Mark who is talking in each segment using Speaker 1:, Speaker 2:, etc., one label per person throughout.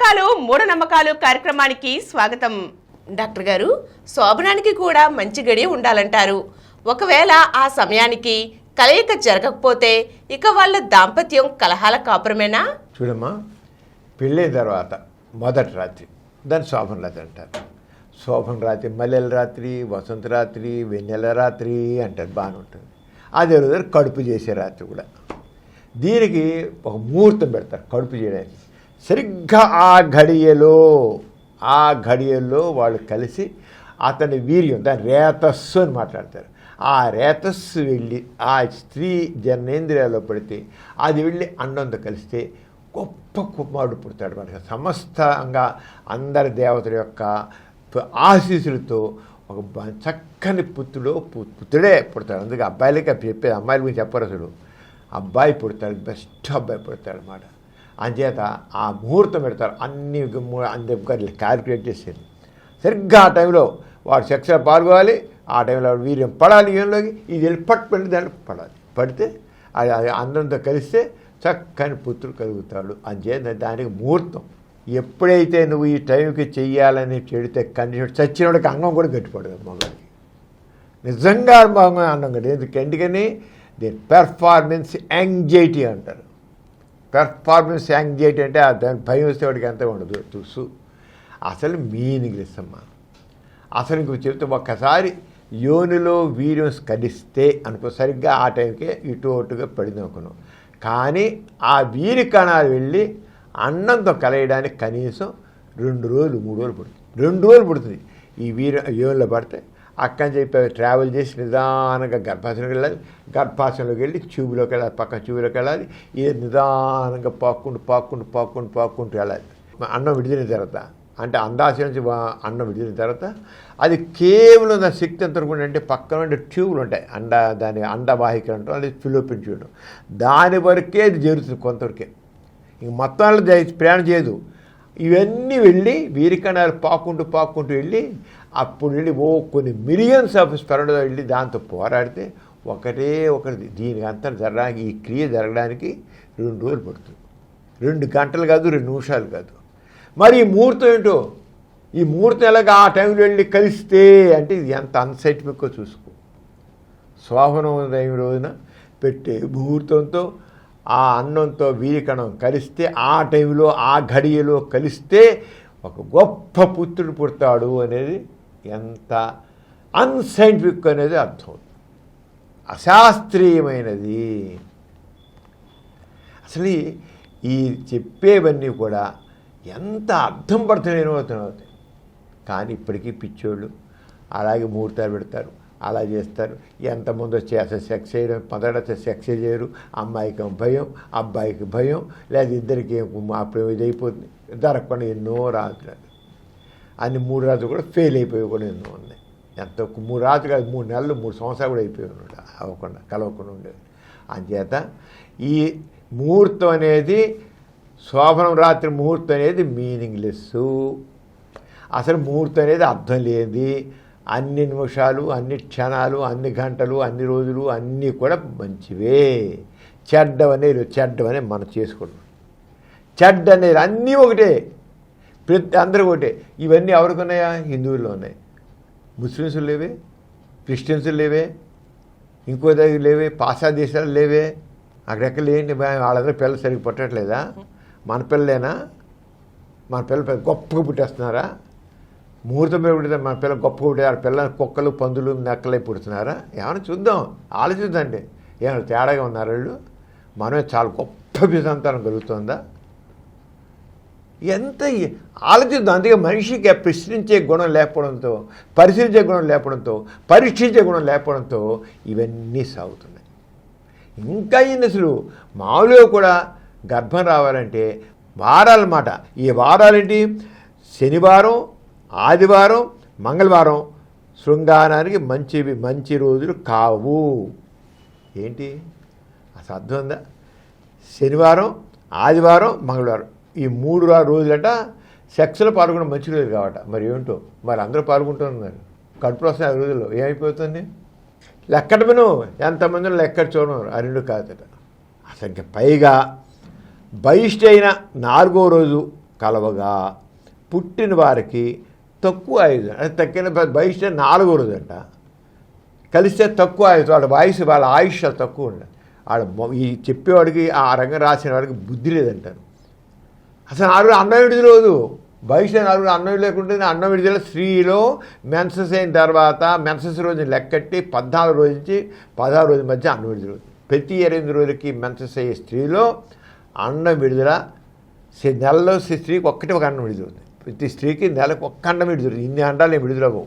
Speaker 1: నమ్మకాలు మూఢనమ్మకాలు కార్యక్రమానికి స్వాగతం. డాక్టర్ గారు, శోభనానికి కూడా మంచి గడియ ఉండాలంటారు. ఒకవేళ ఆ సమయానికి కలయిక జరగకపోతే ఇక వాళ్ళ దాంపత్యం కలహాల కాపురమేనా?
Speaker 2: చూడమ్మా, పెళ్ళైన తర్వాత మొదటి రాత్రి దాన్ని శోభన రాత్రి అంటారు. శోభన రాత్రి మల్లెల రాత్రి, వసంత రాత్రి, వెన్నెల రాత్రి అంటారు. బాగానే ఉంటుంది. అదే రోజు కడుపు చేసే రాత్రి కూడా. దీనికి ఒక ముహూర్తం పెడతారు కడుపు చేయడానికి. సరిగ్గా ఆ ఘడియలో వాళ్ళు కలిసి అతని వీర్యం, దాని రేతస్సు అని మాట్లాడతారు. ఆ రేతస్సు వెళ్ళి ఆ స్త్రీ జననేంద్రియాల్లో పడితే అది వెళ్ళి అండంతో కలిస్తే గొప్ప కుమారుడు పుడతాడు. మనకి సమస్తంగా అందరి దేవతల యొక్క ఆశీస్సులతో ఒక చక్కని పుత్రుడే పుడతాడు. అందుకే అబ్బాయిలకి చెప్పేది, అమ్మాయిల గురించి చెప్పరు అసలు. అబ్బాయి పుడతాడు, బెస్ట్ అబ్బాయి పుడతాడు అన్నమాట. అంచేత ఆ ముహూర్తం పెడతారు. అన్ని క్యాలిక్యులేట్ చేసేది. సరిగ్గా ఆ టైంలో వాడు సెక్స్లో పాల్గొవాలి. ఆ టైంలో వీర్యం పడాలి ఏంలోకి, ఇది వెళ్ళి పట్టుబడి దాంట్లో పడాలి. పడితే అది అందరితో కలిస్తే చక్కని పుత్రుడు కలుగుతాడు. అంచేత దానికి ముహూర్తం. ఎప్పుడైతే నువ్వు ఈ టైంకి చెయ్యాలని చెడితే కండిషన్ చచ్చినోడికి అంగం కూడా గట్టిపడదు. మగవాడికి నిజంగా అన్నం గట్టి. ఎందుకని దీని పెర్ఫార్మెన్స్ యాంగ్జైటీ అంటారు. పెర్ఫార్మెన్స్ యాంగ్జైటీ అంటే దాని భయం వస్తే వాడికి ఎంత ఉండదు తుసు. అసలు మీనింగ్లెస్ అమ్మా. అసలు ఇంకో చెప్తే ఒక్కసారి యోనిలో వీర్యం కలిస్తే అనుకో, సరిగ్గా ఆ టైంకే ఇటు అటుగా పడింది అనుకున్నాం. కానీ ఆ వీరి కణాలు వెళ్ళి అన్నంతో కలయడానికి కనీసం 2 రోజులు 3 రోజులు పడుతుంది. 2 రోజులు పడుతుంది. ఈ యోనిలో పడితే అక్కని చెప్పి ట్రావెల్ చేసి నిదానంగా గర్భాశయంలోకి వెళ్ళాలి. గర్భాశయంలోకి వెళ్ళి ట్యూబ్లోకి వెళ్ళాలి, పక్కన ట్యూబ్లోకి వెళ్ళాలి. ఇది నిదానంగా పాక్కుంటూ వెళ్ళాలి. అన్నం విడిచిన తర్వాత, అంటే అండాశయం నుంచి అన్నం విడిచిన తర్వాత అది కేవలం దాని శక్తి ఎంత అనుకుంటే, అంటే పక్కన ఉండే ట్యూబ్లు ఉంటాయి, దాని అండవాహికలు అంటాం, అది ఫిలోపిన్ ట్యూబ్. దాని వరకే ఇది జరుగుతుంది కొంతవరకే. ఇంక మొత్తం ప్రయాణం చేయదు. ఇవన్నీ వెళ్ళి వీరికణాలు పాక్కుంటూ వెళ్ళి అప్పుడు వెళ్ళి కొన్ని మిలియన్స్ ఆఫ్ స్పెర్మ్లో వెళ్ళి దాంతో పోరాడితే ఒకటి దీనికి అంతా జరగడానికి, ఈ క్రియ జరగడానికి 2 రోజులు పడుతుంది. 2 గంటలు కాదు, 2 నిమిషాలు కాదు. మరి ఈ ముహూర్తం ఏంటో, ఈ ముహూర్తం ఎలాగా ఆ టైంలో వెళ్ళి కలిస్తే అంటే ఇది ఎంత అన్సైంటిఫిక్కో చూసుకో. శోభనం టైం రోజున పెట్టే ముహూర్తంతో ఆ అన్నంతో వీరికణం కలిస్తే, ఆ టైంలో ఆ ఘడియలో కలిస్తే ఒక గొప్ప పుత్రుడు పుడతాడు అనేది ఎంత అన్సైంటిఫిక్ అనేది అర్థం. అశాస్త్రీయమైనది. అసలు ఈ చెప్పేవన్నీ కూడా ఎంత అర్థం పడుతున్నాయో అవుతాయి. కానీ ఇప్పటికీ పిచ్చోళ్ళు అలాగే ముహూర్తాలు పెడతారు, అలా చేస్తారు. ఎంతమంది వచ్చి అసలు సెక్స్ చేయడం, మొదట సెక్స్ చేయరు. అమ్మాయికి భయం, అబ్బాయికి భయం, లేదా ఇద్దరికి అప్పుడు ఇది అయిపోతుంది. దొరకకుండా ఎన్నో రాత్రులు, అన్ని 3 రాత్రులు కూడా ఫెయిల్ అయిపోయి కూడా ఎన్నో ఉన్నాయి. ఎంత 3 రాత్రులు కాదు, 3 నెలలు 3 సంవత్సరాలు కూడా అయిపోయి ఉన్నాడు కలవకుండా ఉండేది. అందుచేత ఈ ముహూర్తం అనేది, శోభనం రాత్రి ముహూర్తం అనేది మీనింగ్లెస్. అసలు ముహూర్తం అనేది అర్థం లేనిది. అన్ని నిమిషాలు, అన్ని క్షణాలు, అన్ని గంటలు, అన్ని రోజులు అన్నీ కూడా మంచివే. చెడ్డవనే మనం చేసుకుంటాం. చెడ్డ అనేది అన్నీ ఒకటే, అందరూ ఒకటే. ఇవన్నీ ఎవరికి ఉన్నాయా? హిందువుల్లో ఉన్నాయి. ముస్లిమ్స్లు లేవే, క్రిస్టియన్స్లు లేవే, ఇంకో దగ్గర లేవే, పాశ్చాత్య దేశాలు లేవే. అక్కడెక్కడ లేండి, వాళ్ళందరూ పిల్లలు సరిగ్గా పుట్టట్లేదా? మన పిల్లలేనా? మన పిల్లలు గొప్పగా పుట్టేస్తున్నారా? ముహూర్తం మీద పుట్టితే మన పిల్లలు గొప్పగా పుట్టారు. పిల్లలు కుక్కలు, పందులు, నక్కలై పుడుతున్నారా? ఏమైనా చూద్దాం, ఆలోచిద్దండి. ఏమైనా తేడాగా ఉన్నారు వాళ్ళు? మనమే చాలా గొప్ప సంతానం కలుగుతుందా? ఎంత ఆలోచిద్దాం. అందుకే మనిషికి ప్రశ్నించే గుణం లేకపోవడంతో, పరిశీలించే గుణం లేకపోవడంతో, పరీక్షించే గుణం లేకపోవడంతో ఇవన్నీ సాగుతున్నాయి. ఇంకా అసలు మామూలుగా కూడా గర్భం రావాలంటే వారాలన్నమాట. ఈ వారాలేంటి? శనివారం, ఆదివారం, మంగళవారం శృంగారానికి మంచి రోజులు కావు. ఏంటి అసలు అర్థం ఉందా? శనివారం, ఆదివారం, మంగళవారం ఈ 3 రోజులట సెక్స్లో పాల్గొనడం మంచి రోజులు కావట. మరి ఏమిటో, మరి అందరూ పాల్గొంటున్నారు. కడుపులో వస్తున్న 5 రోజుల్లో ఏమైపోతుంది? లెక్కటమను ఎంతమందిలో లెక్కట చూడడం ఆ 2 కాదట. అసలు ఇంకా పైగా బహిష్ట అయిన 4వ రోజు కలవగా పుట్టిన వారికి తక్కువ ఆయుధం అంటే తక్కిన బహిష్ట 4వ రోజు అంట కలిస్తే తక్కువ ఆయుధం వాళ్ళ ఆయుష్ తక్కువ ఉండదు ఈ చెప్పేవాడికి ఆ రంగం రాసిన వాడికి బుద్ధి లేదంటారు. అసలు 4 అన్నం విడిది రోజు బహిష్ట 4 అన్నం లేకుంటే అన్నం విడిదిలో స్త్రీలో మెన్సెస్ అయిన తర్వాత మెన్సెస్ రోజుని లెక్కట్టి 14 రోజు నుంచి 16 రోజుల మధ్య అన్నం విడిది రోజు. ప్రతి 8 రోజులకి మెన్సెస్ అయ్యే స్త్రీలో అన్నం విడుదల నెలలో స్త్రీకి ఒక అన్నం విడుదలవుతుంది. ప్రతి స్త్రీకి నెలకు ఒక్క అన్నం విడుదల. ఇన్ని అండాలు ఏం విడుదలవు.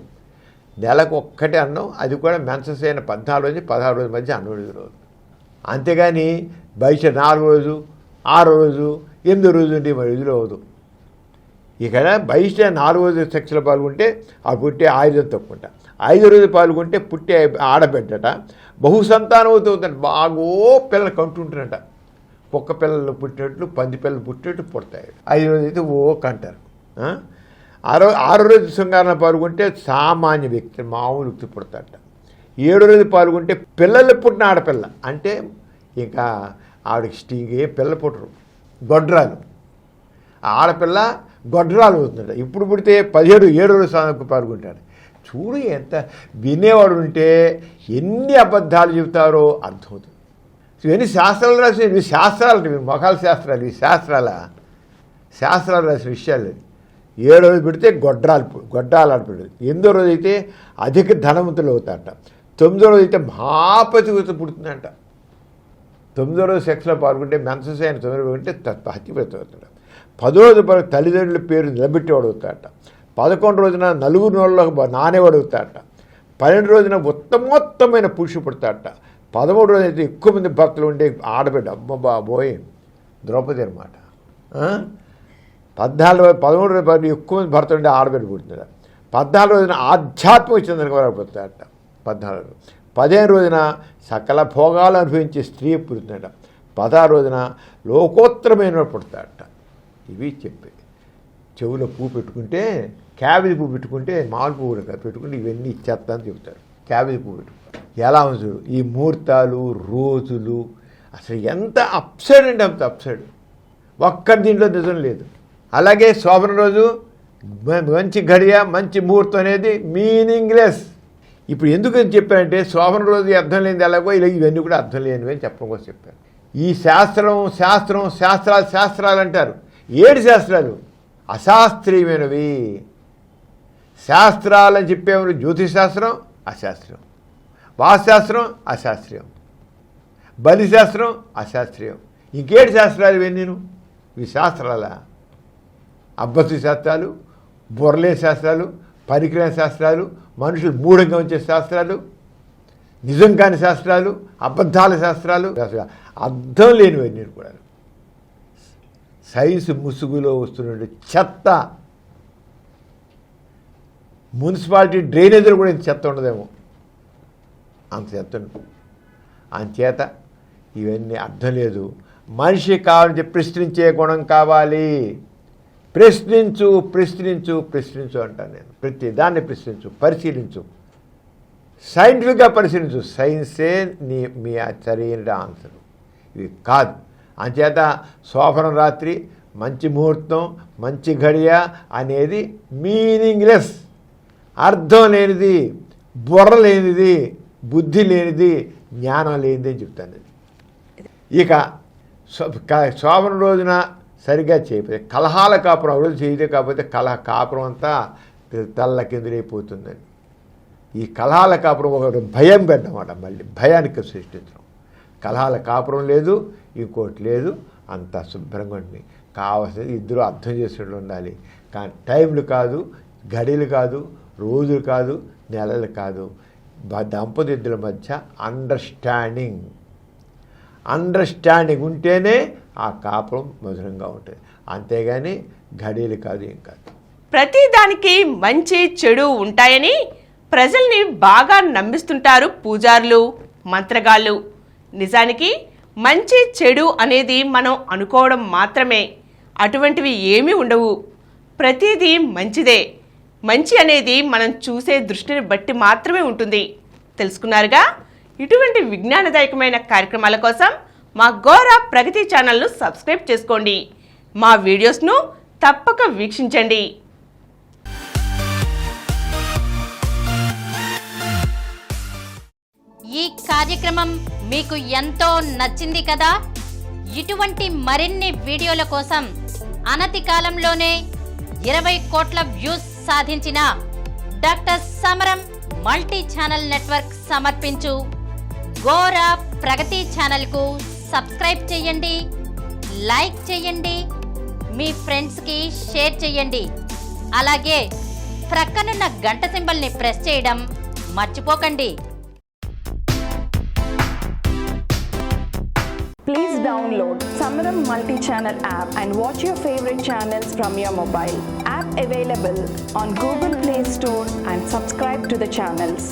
Speaker 2: నెలకు ఒక్కటే అన్నం, అది కూడా మెన్సెస్ అయిన 14 నుంచి 16 రోజుల మధ్య అన్నం విడుదలవుతుంది. అంతేగాని బయట 4వ రోజు 6వ రోజు 8వ రోజు ఉంటే మరి విడుదలవదు. ఇక్కడ బయట 4వ రోజు సెక్స్లో పాల్గొంటే ఆ పుట్టే ఆయుధం తక్కువ. 5వ రోజు పాల్గొంటే పుట్టే ఆడబిడ్డట బహుసంతానం అవుతుందంట. బాగో పిల్లలు కంటుంటారంట. కుక్క పిల్లలు పుట్టినట్లు పంది పిల్లలు పుట్టినట్టు పుడతాయి. 5వ రోజు అయితే కంటారు. 6వ రోజు శృంగారంలో పాల్గొంటే సామాన్య వ్యక్తి మామూలు వ్యక్తి పుడతారట. 7వ రోజు పాల్గొంటే పిల్లలు పుట్టిన ఆడపిల్ల అంటే ఇంకా ఆవిడకి స్టీగే పిల్లలు పుట్టరు, గొడ్రాలు. ఆడపిల్ల గొడ్రాలు అవుతుందట. ఇప్పుడు పుడితే 7వ రోజు పాల్గొంటాడు. చూడు ఎంత వినేవాడు ఉంటే ఎన్ని అబద్ధాలు చెబుతారో అర్థమవుతుంది. ఇవన్నీ శాస్త్రాలు రాసిన ఇవి శాస్త్రాలు, ఇవి మొఖాల శాస్త్రాలు, ఇవి శాస్త్రాలు రాసిన విషయాలు. 7వ రోజు పెడితే గొడ్రాలు ఆడపడదు. 8వ రోజు అయితే అధిక ధనవంతులు అవుతారట. 9వ రోజు అయితే మహాపతి పుడుతుందంట. 9వ రోజు సెక్స్లో పాల్గొంటే మెన్సెస్ అయిన 9వ రోజు అంటే హత్యపతి అవుతాడు. 10వ రోజు తల్లిదండ్రుల పేరు నిలబెట్టేవాడు అవుతాడట. 11వ రోజున నలుగురు నోళ్ళకు నానేవాడు అవుతాడట. 12వ రోజున ఉత్తమోత్తమైన పురుషుడు పుడతాడట. 13వ రోజు అయితే ఎక్కువ మంది భక్తులు ఉండే ఆడబిడ్డ, అమ్మ బాబోయ్ ద్రౌపది అనమాట. 13వ రోజు ఎక్కువ మంది భర్త ఉండే ఆడబిడ్డ పుడుతుంది. 14వ రోజున ఆధ్యాత్మిక చంద్రకవర పుడతాడట. 14వ రోజు 15వ రోజున సకల భోగాలు అనుభవించే స్త్రీ పుడుతుందట. 16వ రోజున లోకోత్తరమైన పుడతాడట. ఇవి చెప్పే చెవులో పువ్వు పెట్టుకుంటే, క్యాబేజీ పువ్వు పెట్టుకుంటే మామూలు పువ్వులు కాదు, పెట్టుకుంటే ఇవన్నీ ఇచ్చేస్తా అని చెబుతారు. క్యాబేజీ పువ్వు పెట్టుకుంటారు. ఎలా ఉంది ఈ ముహూర్తాలు రోజులు అసలు ఎంత అప్సైడ్ అండి, అంత అప్సైడ్. ఒక్కటి దీంట్లో నిజం లేదు. అలాగే శోభన రోజు మంచి గడియ మంచి ముహూర్తం అనేది మీనింగ్లెస్. ఇప్పుడు ఎందుకని చెప్పారంటే శోభన రోజు అర్థం లేనిది ఎలాగో ఇలా ఇవన్నీ కూడా అర్థం లేనివి అని చెప్పడం కోసం చెప్పారు. ఈ శాస్త్రాలు అంటారు. 7 శాస్త్రాలు అశాస్త్రీయమైనవి. శాస్త్రాలని చెప్పేవారు జ్యోతిష్ శాస్త్రం అశాస్త్రం, వాస్తుశాస్త్రం అశాస్త్రీయం, బలిశాస్త్రం అశాస్త్రీయం. ఇంకేటి శాస్త్రాలు ఇవన్నీ? ఇవి శాస్త్రాలా? అబ్బత్తు శాస్త్రాలు, బుర్రలే శాస్త్రాలు, పరికరణ శాస్త్రాలు, మనుషులు మూఢంగా ఉంచే శాస్త్రాలు, నిజం కాని శాస్త్రాలు, అబద్ధాల శాస్త్రాలు, అర్థం లేనివన్నీ కూడా. సైన్స్ ముసుగులో వస్తున్న చెత్త. మున్సిపాలిటీ డ్రైనేజీలు కూడా ఇంత చెత్త ఉండదేమో, అంత చెత్త ఉంటుంది. అంచేత ఇవన్నీ అర్థం లేదు. మనిషి కావాలంటే ప్రశ్నించే గుణం కావాలి. ప్రశ్నించు అంటాను నేను. ప్రతి దాన్ని ప్రశ్నించు, పరిశీలించు, సైంటిఫిక్గా పరిశీలించు. సైన్సే మీ సరైన ఆన్సర్, ఇవి కాదు. అంచేత శోభనం రాత్రి, మంచి ముహూర్తం, మంచి గడియ అనేది మీనింగ్లెస్, అర్థం లేనిది, బుర్ర లేనిది, బుద్ధి లేనిది, జ్ఞానం లేనిది అని చెప్తాను. ఇక శోభన రోజున సరిగ్గా చేయకపోతే కలహాల కాపురం రోజు చేయదే, కాకపోతే కాపురం అంతా తెల్లకిందులైపోతుందని. ఈ కలహాల కాపురం ఒక భయం పెట్టమాట, మళ్ళీ భయానికి సృష్టించడం. కలహాల కాపురం లేదు, ఇంకోటి లేదు, అంతా శుభ్రంగా ఉంటుంది. కావాల్సింది ఇద్దరు అర్థం చేసేట్లు ఉండాలి. కానీ టైంలు కాదు, గడియలు కాదు, రోజులు కాదు, నెలలు కాదు. దంపతుల మధ్య అండర్స్టాండింగ్ ఉంటేనే ఆ కాపురం మధురంగా ఉంటుంది. అంతేగాని గడియలు కాదు, ఏం కాదు.
Speaker 1: ప్రతి దానికి మంచి చెడు ఉంటాయని ప్రజల్ని బాగా నమ్మిస్తుంటారు పూజారులు, మంత్రగాళ్ళు. నిజానికి మంచి చెడు అనేది మనం అనుకోవడం మాత్రమే. అటువంటివి ఏమీ ఉండవు. ప్రతిదీ మంచిదే. మంచి అనేది మనం చూసే దృష్టిని బట్టి మాత్రమే ఉంటుంది. తెలుసుకున్నారుగా? ఇటువంటి విజ్ఞానదాయకమైన కార్యక్రమాల కోసం మా గోరా ప్రగతి ఛానల్ను సబ్స్క్రైబ్ చేసుకోండి. మా వీడియోస్ను తప్పక వీక్షించండి.
Speaker 3: ఈ కార్యక్రమం మీకు ఎంతో నచ్చింది కదా? ఇటువంటి మరిన్ని వీడియోల కోసం అనతి కాలంలోనే 20 కోట్ల వ్యూస్ సాధించిన డాక్టర్ సమరం మల్టీ ఛానల్ నెట్వర్క్ సమర్పించు గోరా ప్రగతి ఛానల్కు సబ్స్క్రైబ్ చేయండి, లైక్ చేయండి, మీ ఫ్రెండ్స్కి షేర్ చేయండి. అలాగే ప్రక్కనున్న గంట సింబల్ని ప్రెస్ చేయడం మర్చిపోకండి.
Speaker 4: Please download Samaram Multi-Channel app and watch your favorite channels from your mobile. App available on Google Play Store and subscribe to the channels.